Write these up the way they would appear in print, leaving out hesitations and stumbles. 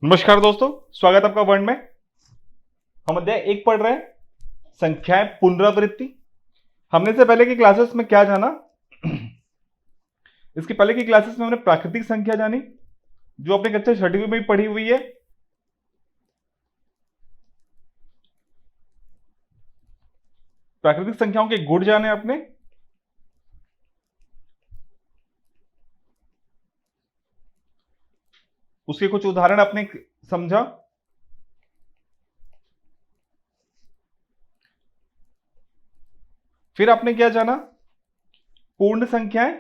नमस्कार दोस्तों, स्वागत है आपका वर्ण में। हम अध्याय 1 पढ़ रहे हैं, संख्याएं पुनरावृत्ति। हमने से पहले की क्लासेस में क्या जाना? इसके पहले की क्लासेस में हमने प्राकृतिक संख्या जानी, जो अपने कक्षा 6वीं में भी पढ़ी हुई है। प्राकृतिक संख्याओं के गुण जाने आपने। उसके कुछ उदाहरण आपने समझा। फिर आपने क्या जाना? पूर्ण संख्याएं।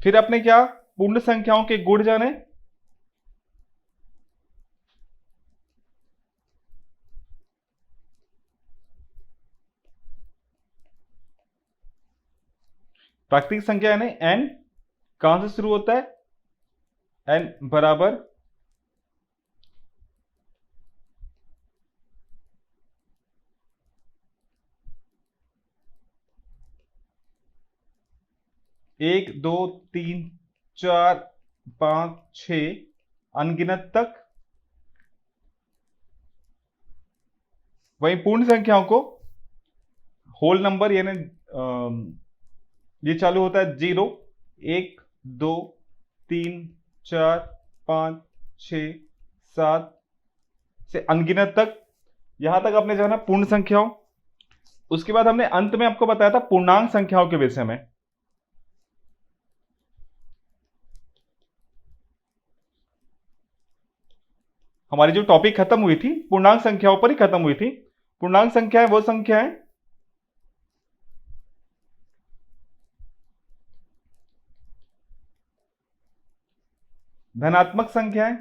फिर आपने क्या? पूर्ण संख्याओं के गुण जाने। प्राकृतिक संख्या यानी n कहां से शुरू होता है? n बराबर एक, दो, तीन, चार, पांच, छ अनगिनत तक। वहीं पूर्ण संख्याओं को होल नंबर यानी ये चालू होता है 0, 1, 2, 3, 4, 5, 6, 7 से अनगिनत तक। यहां तक आपने जाना पूर्ण संख्याओं। उसके बाद हमने अंत में आपको बताया था पूर्णांक संख्याओं के विषय में। हमारी जो टॉपिक खत्म हुई थी पूर्णांक संख्याओं पर ही खत्म हुई थी। पूर्णांक संख्याएं वो संख्याएं धनात्मक संख्याएं,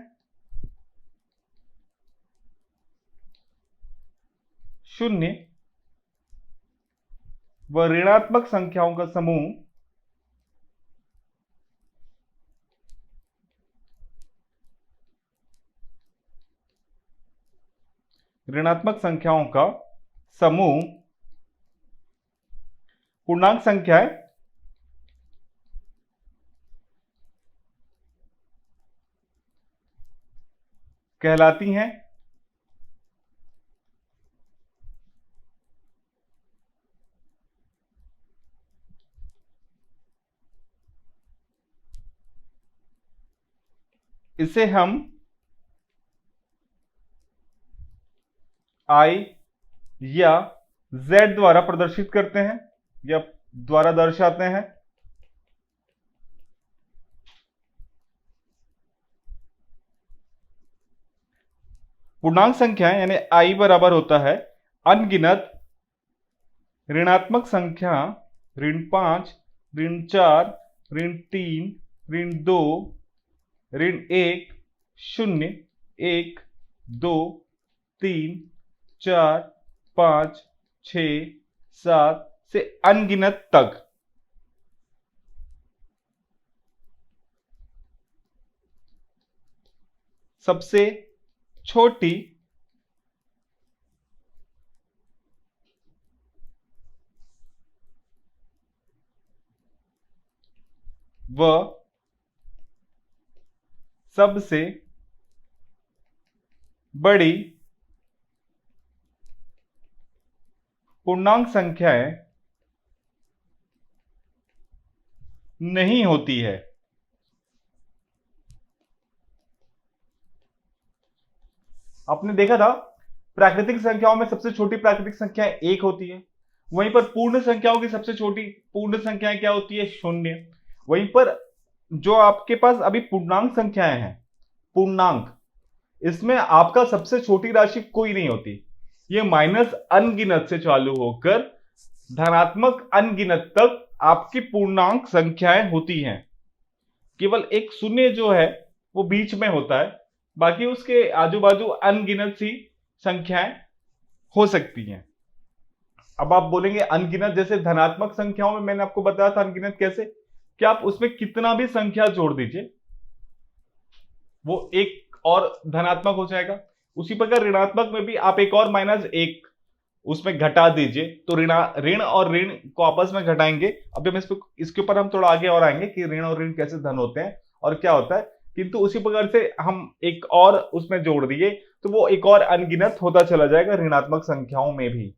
शून्य व ऋणात्मक संख्याओं का समूह ऋणात्मक संख्याओं का समूह पूर्णांक संख्याएं कहलाती हैं। इसे हम I या Z द्वारा प्रदर्शित करते हैं या द्वारा दर्शाते हैं। पूर्णांक संख्याएं यानी I बराबर होता है अनगिनत ऋणात्मक संख्या ऋण 5, ऋण 4, ऋण 3, ऋण 2, ऋण 1, 0, 1, 2, 3, 4, 5, 6, 7 से अनगिनत तक। सबसे छोटी व सबसे बड़ी पूर्णांक संख्याएं नहीं होती है। आपने देखा था प्राकृतिक संख्याओं में सबसे छोटी प्राकृतिक संख्या 1 होती है। वहीं पर पूर्ण संख्याओं की सबसे छोटी पूर्ण संख्याएं क्या होती है? 0। वहीं पर जो आपके पास अभी पूर्णांक संख्याएं हैं, पूर्णांक, इसमें आपका सबसे छोटी राशि कोई नहीं होती। ये माइनस अनगिनत से चालू होकर धनात्मक अनगिनत तक आपकी पूर्णांक संख्याएं होती हैं। केवल एक शून्य जो है वो बीच में होता है, बाकी उसके आजू बाजू अनगिनत सी संख्याएं हो सकती हैं। अब आप बोलेंगे अनगिनत, जैसे धनात्मक संख्याओं में मैंने आपको बताया था अनगिनत कैसे, कि आप उसमें कितना भी संख्या जोड़ दीजिए वो एक और धनात्मक हो जाएगा। उसी प्रकार ऋणात्मक में भी आप एक और -1 उसमें घटा दीजिए, तो ऋण और ऋण को आपस में घटाएंगे। अभी हम इसके ऊपर हम थोड़ा आगे और आएंगे कि ऋण और ऋण कैसे धन होते हैं और क्या होता है। किंतु उसी प्रकार से हम एक और उसमें जोड़ दिए तो वो एक और अनगिनत होता चला जाएगा ऋणात्मक संख्याओं में भी।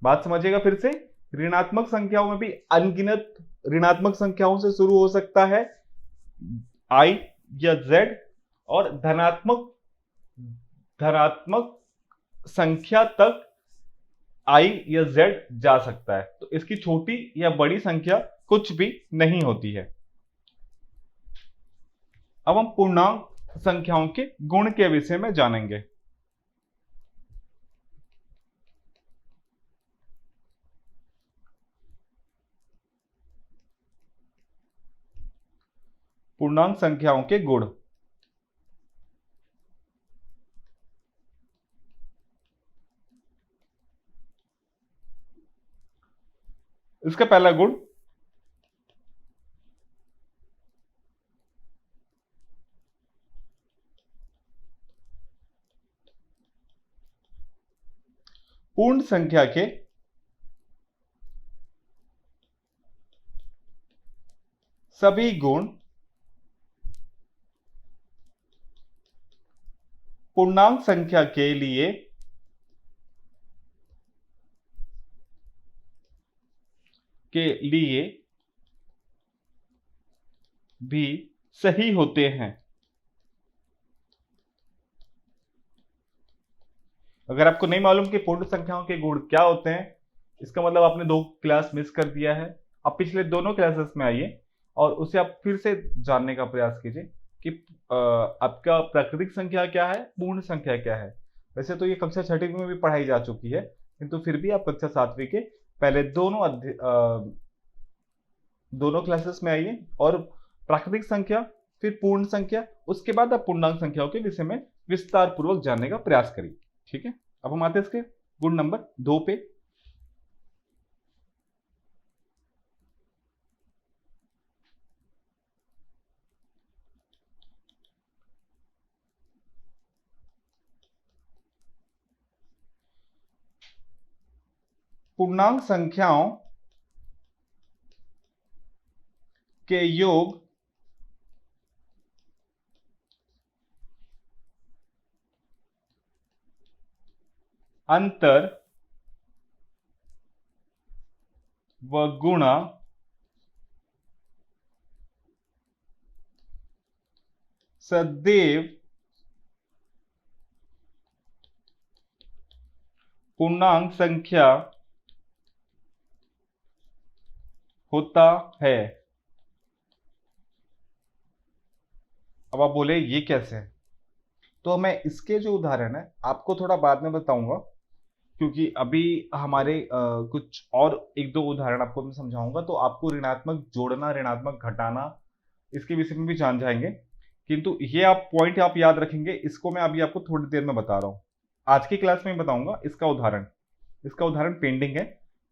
बात समझिएगा फिर से, ऋणात्मक संख्याओं में भी अनगिनत ऋणात्मक संख्याओं से शुरू हो सकता है i या z, और धनात्मक संख्या तक i या z जा सकता है। तो इसकी छोटी या बड़ी संख्या कुछ भी नहीं होती है। अब हम पूर्णांक संख्याओं के गुण के विषय में जानेंगे। पूर्णांक संख्याओं के गुण। इसका पहला गुण पूर्ण संख्या के सभी गुण पूर्णांक संख्या के लिए भी सही होते हैं। अगर आपको नहीं मालूम कि पूर्ण संख्याओं के गुण क्या होते हैं, इसका मतलब आपने 2 क्लास मिस कर दिया है। आप पिछले दोनों क्लासेस में आइए और उसे आप फिर से जानने का प्रयास कीजिए कि आपका प्राकृतिक संख्या क्या है, पूर्ण संख्या क्या है। वैसे तो ये कक्षा 6वीं में भी पढ़ाई जा चुकी है, किंतु फिर भी आप कक्षा 7वीं के पहले दोनों क्लासेस में आइए और प्राकृतिक संख्या फिर पूर्ण संख्या, उसके बाद आप पूर्णांक संख्याओं के विषय में विस्तार पूर्वक जानने का प्रयास करिए। ठीक है, अब हम आते हैं इसके गुण नंबर 2 पे। पूर्णांक संख्याओं के योग अंतर व गुणा सदैव पूर्णांक संख्या होता है। अब आप बोले ये कैसे है, तो मैं इसके जो उदाहरण है आपको थोड़ा बाद में बताऊंगा, क्योंकि अभी हमारे कुछ और 1-2 उदाहरण आपको मैं समझाऊंगा, तो आपको ऋणात्मक जोड़ना, ऋणात्मक घटाना, इसके विषय में भी जान जाएंगे। किंतु ये आप पॉइंट आप याद रखेंगे, इसको मैं अभी आपको थोड़ी देर में बता रहा हूं। आज की क्लास में बताऊंगा इसका उदाहरण पेंडिंग है।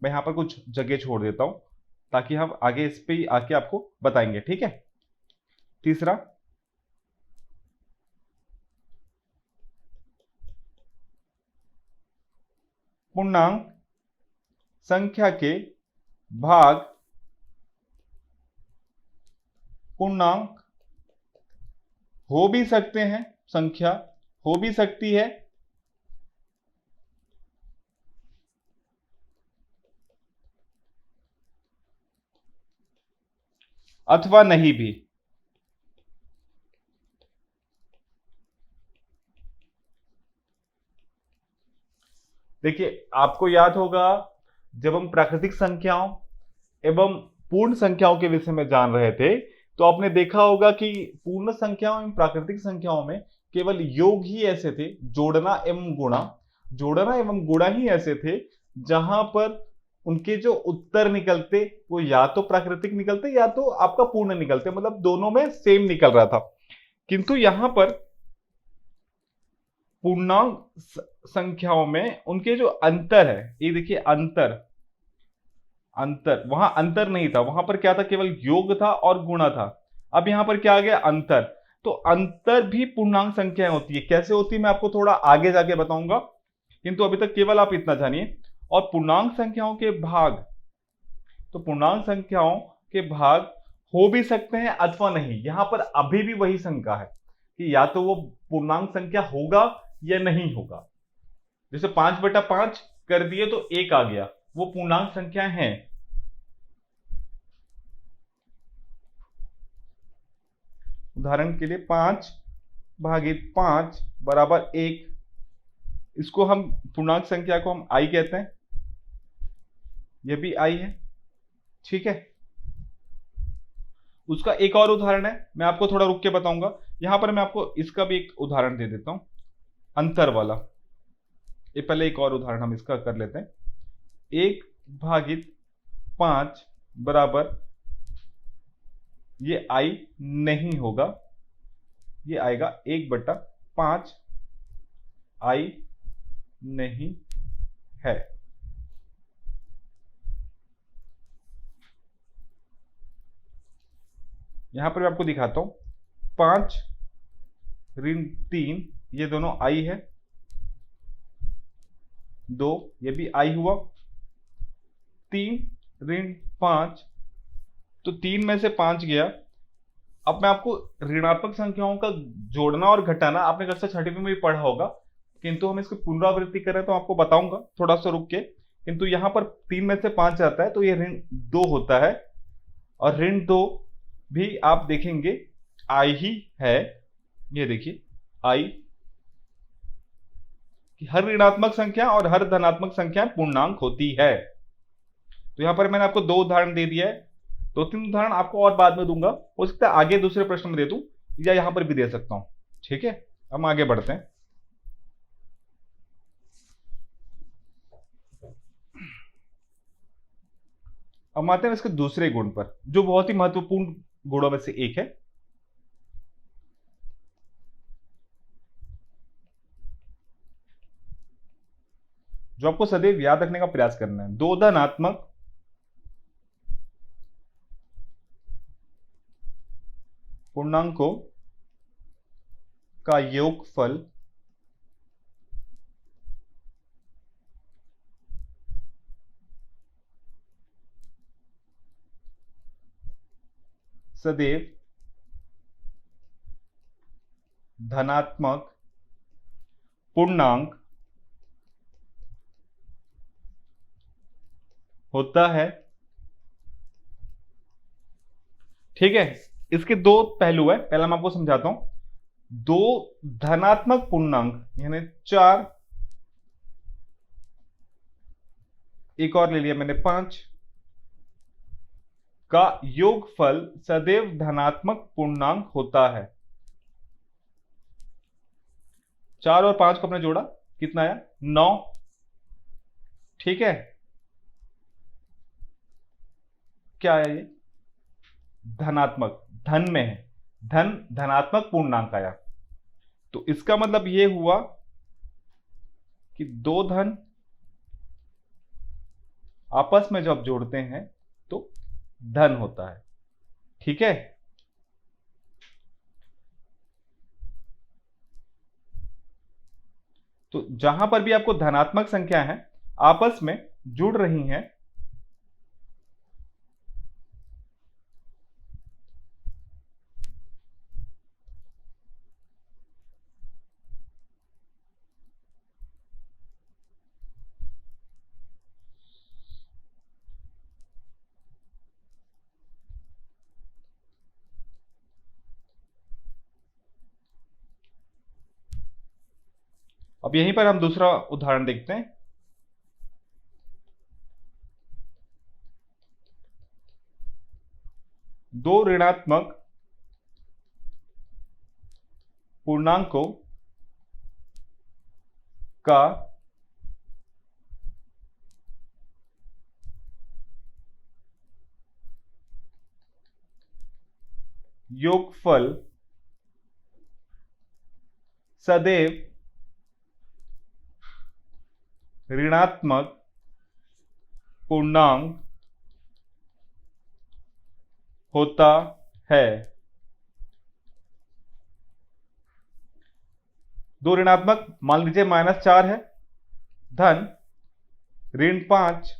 मैं यहां पर कुछ जगह छोड़ देता हूं ताकि हम आगे इस पे आके आपको बताएंगे। ठीक है, तीसरा पूर्णांक संख्या के भाग पूर्णांक हो भी सकते हैं, संख्या हो भी सकती है अथवा नहीं भी। देखिए, आपको याद होगा जब हम प्राकृतिक संख्याओं एवं पूर्ण संख्याओं के विषय में जान रहे थे, तो आपने देखा होगा कि पूर्ण संख्याओं एवं प्राकृतिक संख्याओं में केवल योग ही ऐसे थे, जोड़ना एवं गुणा ही ऐसे थे जहां पर उनके जो उत्तर निकलते वो या तो प्राकृतिक निकलते या तो आपका पूर्ण निकलते, मतलब दोनों में सेम निकल रहा था। किंतु यहां पर पूर्णांक संख्याओं में उनके जो अंतर है, ये देखिए अंतर वहां अंतर नहीं था, वहां पर क्या था, केवल योग था और गुणा था। अब यहां पर क्या आ गया, अंतर। तो अंतर भी पूर्णांक संख्याएं होती है। कैसे होती है मैं आपको थोड़ा आगे जाके बताऊंगा। किंतु अभी तक केवल आप इतना जानिए। और पूर्णांक संख्याओं के भाग, तो पूर्णांक संख्याओं के भाग हो भी सकते हैं अथवा नहीं। यहां पर अभी भी वही शंका है कि या तो वो पूर्णांक संख्या होगा या नहीं होगा। जैसे 5/5 कर दिए तो 1 आ गया, वो पूर्णांक संख्या है। उदाहरण के लिए 5/5 बराबर 1, इसको हम पूर्णांक संख्या को हम आई कहते हैं, यह भी आई है, ठीक है। उसका एक और उदाहरण है, मैं आपको थोड़ा रुक के बताऊंगा। यहां पर मैं आपको इसका भी एक उदाहरण दे देता हूं, अंतर वाला। ये पहले एक और उदाहरण हम इसका कर लेते हैं। 1/5 बराबर, ये आई नहीं होगा, ये आएगा 1/5, आई नहीं है। यहां पर मैं आपको दिखाता हूं, 5-3 ये दोनों आई है, 2 ये भी आई हुआ, 3-5 तो 3 में से 5 गया। अब मैं आपको ऋणात्मक संख्याओं का जोड़ना और घटाना आपने कक्षा 6वीं में भी पढ़ा होगा, किंतु हम इसकी पुनरावृत्ति करें तो आपको बताऊंगा थोड़ा सा रुक के। किंतु यहां पर 3 में से 5 आता है तो ये ऋण 2 होता है, और ऋण 2 भी आप देखेंगे आई ही है। ये देखिए आई, कि हर ऋणात्मक संख्या और हर धनात्मक संख्या पूर्णांक होती है। तो यहां पर मैंने आपको 2 उदाहरण दे दिया है, 2-3 उदाहरण आपको और बाद में दूंगा, हो सकता है आगे दूसरे प्रश्न में दे दूं या यहां पर भी दे सकता हूं, ठीक है। हम आगे बढ़ते हैं। अब आते हैं इसके दूसरे गुण पर, जो बहुत ही महत्वपूर्ण गुणों में से एक है। जो आपको सदैव याद रखने का प्रयास करना है। 2 धनात्मक पूर्णांकों का योगफल सदैव धनात्मक पूर्णांक होता है, ठीक है। इसके 2 पहलू है, पहला मैं आपको समझाता हूं। 2 धनात्मक पूर्णांक यानी 4, एक और ले लिया मैंने 5 का योगफल सदैव धनात्मक पूर्णांक होता है। 4 और 5 को आपने जोड़ा, कितना आया? 9, ठीक है। क्या आया? ये धनात्मक, धन में है, धन धनात्मक पूर्णांक आया। तो इसका मतलब ये हुआ कि 2 धन आपस में जब जोड़ते हैं तो धन होता है, ठीक है। तो जहां पर भी आपको धनात्मक संख्या है आपस में जुड़ रही हैं, अब यहीं पर हम दूसरा उदाहरण देखते हैं। दो ऋणात्मक पूर्णांकों का योगफल सदैव ऋणात्मक पूर्णांक होता है। 2 ऋणात्मक, मान लीजिए -4 है, धन ऋण 5,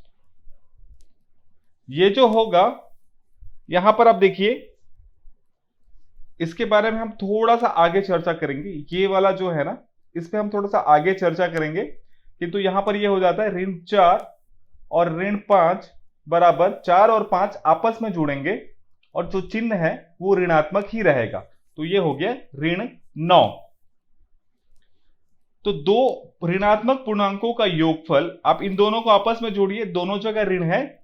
ये जो होगा यहां पर आप देखिए, इसके बारे में हम थोड़ा सा आगे चर्चा करेंगे। ये वाला जो है ना, इस पे हम थोड़ा सा आगे चर्चा करेंगे, किंतु यहां पर ये हो जाता है ऋण 4 और ऋण 5 बराबर 4 और 5 आपस में जुड़ेंगे और जो चिन्ह है वो ऋणात्मक ही रहेगा। तो ये हो गया ऋण 9। तो दो ऋणात्मक पूर्णांकों का योगफल, आप इन दोनों को आपस में जोड़िए, दोनों जगह ऋण है,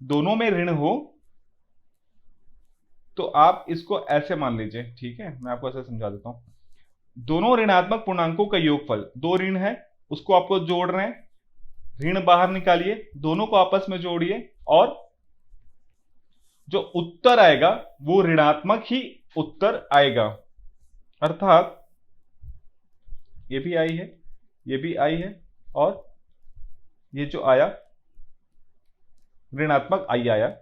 दोनों में ऋण हो तो आप इसको ऐसे मान लीजिए। ठीक है, मैं आपको ऐसे समझा देता हूं। दोनों ऋणात्मक पूर्णांकों का योगफल, दो ऋण है उसको आपको जोड़ रहे हैं, ऋण बाहर निकालिए, दोनों को आपस में जोड़िए और जो उत्तर आएगा वो ऋणात्मक ही उत्तर आएगा। अर्थात ये भी आई है, ये भी आई है और ये जो आया ऋणात्मक आई आया,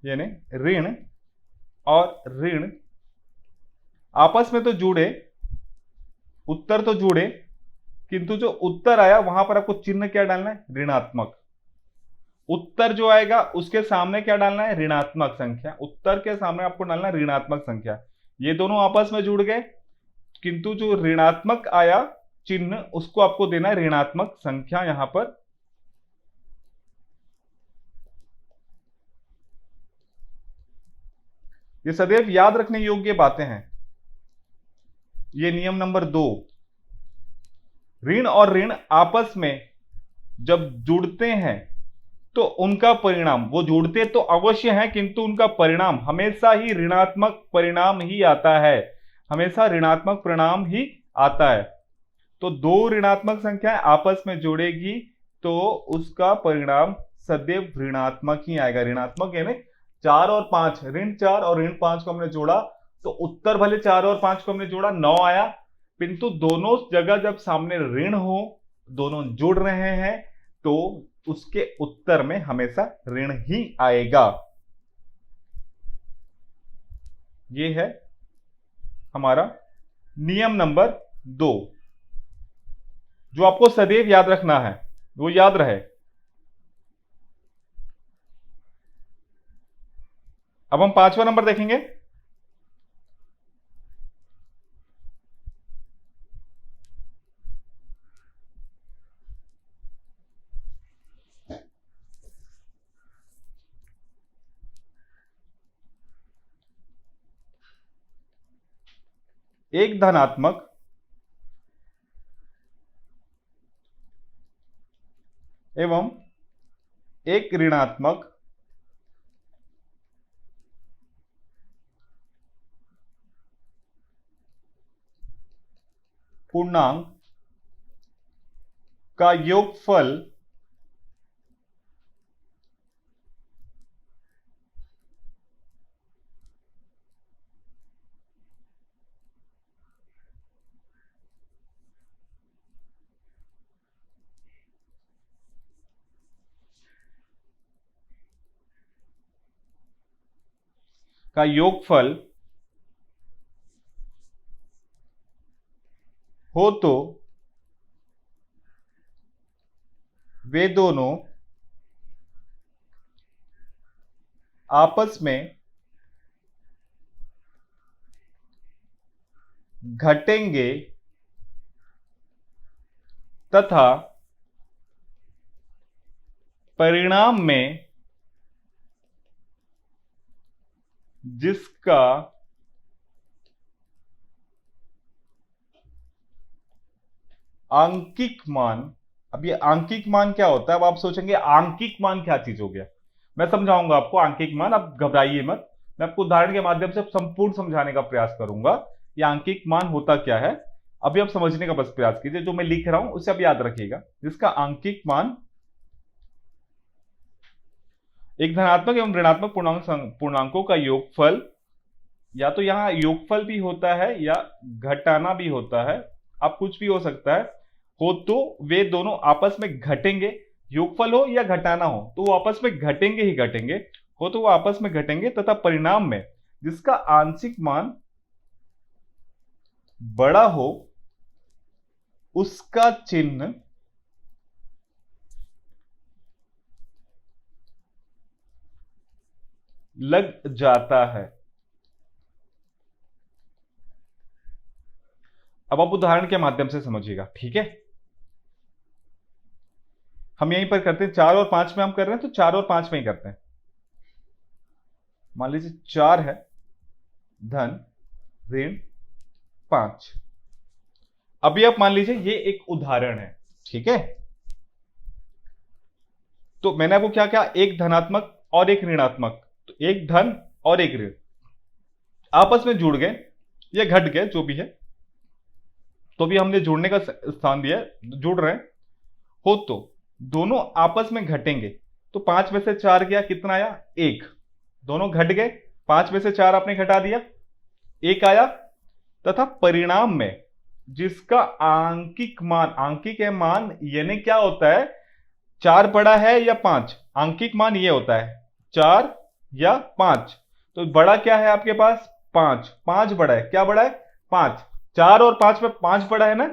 यानी ऋण और ऋण आपस में तो जुड़े, उत्तर तो जुड़े, किंतु जो उत्तर आया वहां पर आपको चिन्ह क्या डालना है? ऋणात्मक। उत्तर जो आएगा उसके सामने क्या डालना है? ऋणात्मक संख्या। उत्तर के सामने आपको डालना है ऋणात्मक संख्या। ये दोनों आपस में जुड़ गए, किंतु जो ऋणात्मक आया चिन्ह उसको आपको देना है ऋणात्मक संख्या। यहां पर ये सदैव याद रखने योग्य बातें हैं। ये नियम नंबर 2, ऋण और ऋण आपस में जब जुड़ते हैं तो उनका परिणाम, वो जुड़ते तो अवश्य हैं किंतु उनका परिणाम हमेशा ही ऋणात्मक परिणाम ही आता है, हमेशा ऋणात्मक परिणाम ही आता है। तो दो ऋणात्मक संख्याएं आपस में जुड़ेगी तो उसका परिणाम सदैव ऋणात्मक ही आएगा। ऋणात्मक यानी 4 और 5, ऋण 4 और ऋण 5 को हमने जोड़ा तो उत्तर भले 4 और 5 को हमने जोड़ा 9 आया, किंतु दोनों जगह जब सामने ऋण हो, दोनों जुड़ रहे हैं तो उसके उत्तर में हमेशा ऋण ही आएगा। ये है हमारा नियम नंबर 2, जो आपको सदैव याद रखना है, वो याद रहे। अब हम 5वां नंबर देखेंगे। एक धनात्मक एवं एक ऋणात्मक पूर्णांक का योगफल हो तो वे दोनों आपस में घटेंगे तथा परिणाम में जिसका आंकिक मान, अब ये आंकिक मान क्या होता है? अब आप सोचेंगे आंकिक मान क्या चीज हो गया। मैं समझाऊंगा आपको आंकिक मान, अब घबराइए मत, मैं आपको उदाहरण के माध्यम से संपूर्ण समझाने का प्रयास करूंगा ये आंकिक मान होता क्या है। अभी आप समझने का बस प्रयास कीजिए, जो मैं लिख रहा हूं उसे आप याद रखिएगा। जिसका आंकिक मान एक धनात्मक एवं ऋणात्मक पूर्णांकों का योगफल, या तो यहां योगफल भी होता है या घटाना भी होता है, आप कुछ भी हो सकता है, हो तो वे दोनों आपस में घटेंगे। योगफल हो या घटाना हो तो वो आपस में घटेंगे ही घटेंगे, हो तो वो आपस में घटेंगे तथा परिणाम में जिसका आंशिक मान बड़ा हो उसका चिन्ह लग जाता है। अब आप उदाहरण के माध्यम से समझिएगा, ठीक है। हम यहीं पर करते हैं, 4 और 5 में हम कर रहे हैं तो 4 और 5 में ही करते हैं। मान लीजिए 4 है, धन ऋण 5। अभी आप मान लीजिए ये एक उदाहरण है, ठीक है। तो मैंने आपको क्या कहा, एक धनात्मक और एक ऋणात्मक, तो एक धन और एक ऋण आपस में जुड़ गए या घट गए, जो भी है, तो भी हमने जुड़ने का स्थान दिया, जुड़ रहे हैं हो तो दोनों आपस में घटेंगे। तो 5 में से 4 गया, कितना आया, 1। दोनों घट गए, 5 में से 4 आपने घटा दिया, 1 आया। तथा परिणाम में जिसका आंकिक मान, आंकिक है मान यानी क्या होता है, 4 बड़ा है या 5, आंकिक मान ये होता है 4 या 5। तो बड़ा क्या है आपके पास, 5। 5 बड़ा है, क्या बड़ा है, 5। 4 और 5 में 5 बड़ा है ना,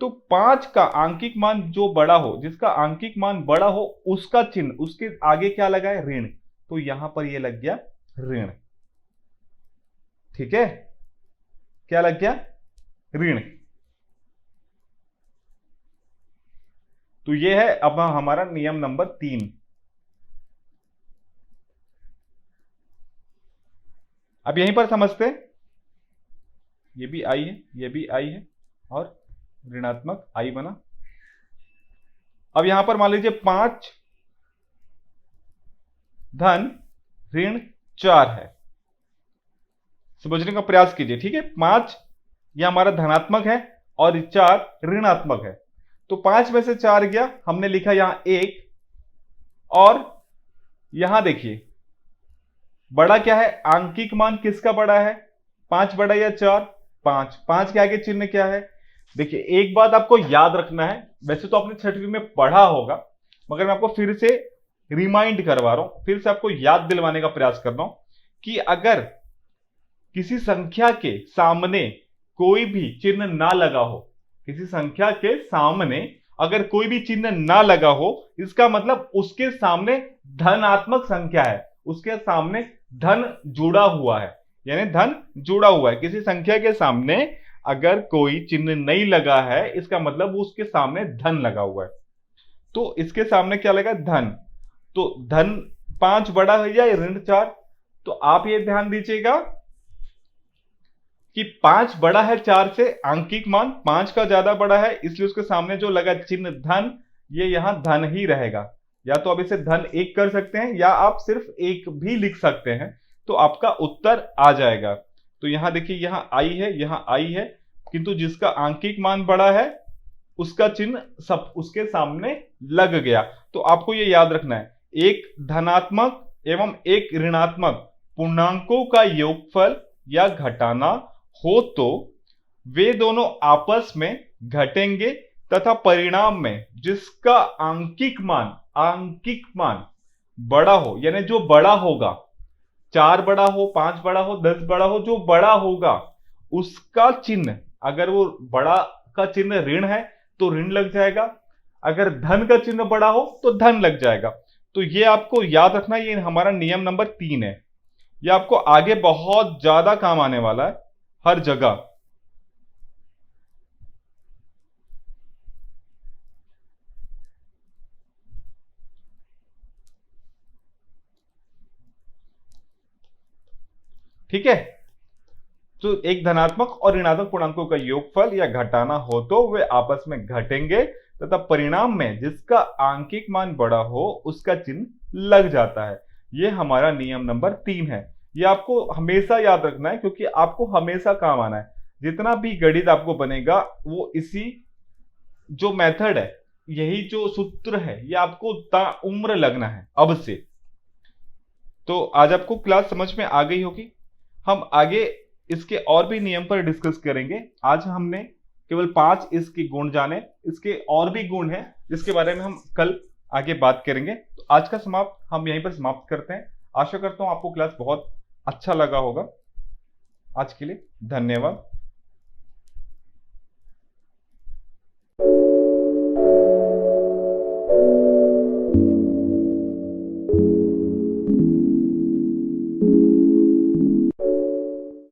तो 5 का आंकिक मान जो बड़ा हो, जिसका आंकिक मान बड़ा हो, उसका चिन्ह, उसके आगे क्या लगा है, ऋण। तो यहां पर ये लग गया ऋण, ठीक है। क्या लग गया, ऋण। तो ये है अब हमारा नियम नंबर 3। अब यहीं पर समझते हैं, ये भी आई है, ये भी आई है, और ऋणात्मक आई बना। अब यहां पर मान लीजिए 5 धन ऋण 4 है, समझने का प्रयास कीजिए, ठीक है। 5 यह हमारा धनात्मक है और 4 ऋणात्मक है। तो 5 में से 4 गया, हमने लिखा यहां 1, और यहां देखिए बड़ा क्या है, आंकिक मान किसका बड़ा है, 5 बड़ा या 4, 5। 5 के आगे चिन्ह क्या है, देखिए एक बात आपको याद रखना है, वैसे तो आपने छठवीं में पढ़ा होगा, मगर मैं आपको फिर से रिमाइंड करवा रहा हूं, फिर से आपको याद दिलवाने का प्रयास कर रहा हूं कि अगर किसी संख्या के सामने कोई भी चिन्ह ना लगा हो, किसी संख्या के सामने अगर कोई भी चिन्ह ना लगा हो, इसका मतलब उसके सामने धनात्मक संख्या है, उसके सामने धन जुड़ा हुआ है, यानी धन जुड़ा हुआ है। किसी संख्या के सामने अगर कोई चिन्ह नहीं लगा है, इसका मतलब उसके सामने धन लगा हुआ है। तो इसके सामने क्या लगा, धन। तो धन 5 बड़ा है या ऋण 4, तो आप ये ध्यान दीजिएगा कि 5 बड़ा है 4 से, आंकिक मान 5 का ज्यादा बड़ा है, इसलिए उसके सामने जो लगा चिन्ह धन, ये यहां धन ही रहेगा। या तो आप इसे धन 1 कर सकते हैं या आप सिर्फ 1 भी लिख सकते हैं, तो आपका उत्तर आ जाएगा। तो यहां देखिए, यहां आई है, यहां आई है, किंतु जिसका आंकिक मान बड़ा है उसका चिन्ह सब उसके सामने लग गया। तो आपको यह याद रखना है, एक धनात्मक एवं एक ऋणात्मक पूर्णांकों का योगफल या घटाना हो तो वे दोनों आपस में घटेंगे तथा परिणाम में जिसका आंकिक मान बड़ा हो, यानी जो बड़ा होगा, 4 बड़ा हो, 5 बड़ा हो, 10 बड़ा हो, जो बड़ा होगा उसका चिन्ह, अगर वो बड़ा का चिन्ह ऋण है तो ऋण लग जाएगा, अगर धन का चिन्ह बड़ा हो तो धन लग जाएगा। तो ये आपको याद रखना, ये हमारा नियम नंबर 3 है। ये आपको आगे बहुत ज्यादा काम आने वाला है, हर जगह। ठीक है। तो एक धनात्मक और ऋणात्मक पूर्णांकों का योगफल या घटाना हो तो वे आपस में घटेंगे तथा परिणाम में जिसका आंकिक मान बड़ा हो उसका चिन्ह लग जाता है। यह हमारा नियम नंबर 3 है। यह आपको हमेशा याद रखना है, क्योंकि आपको हमेशा काम आना है। जितना भी गणित आपको बनेगा वो इसी जो मेथड है, यही जो सूत्र है, ये आपको उम्र लगना है अब से। तो आज आपको क्लास समझ में आ गई होगी। हम आगे इसके और भी नियम पर डिस्कस करेंगे। आज हमने केवल 5 इसके गुण जाने, इसके और भी गुण हैं जिसके बारे में हम कल आगे बात करेंगे। तो आज का समाप्त हम यहीं पर समाप्त करते हैं। आशा करता हूं आपको क्लास बहुत अच्छा लगा होगा। आज के लिए धन्यवाद।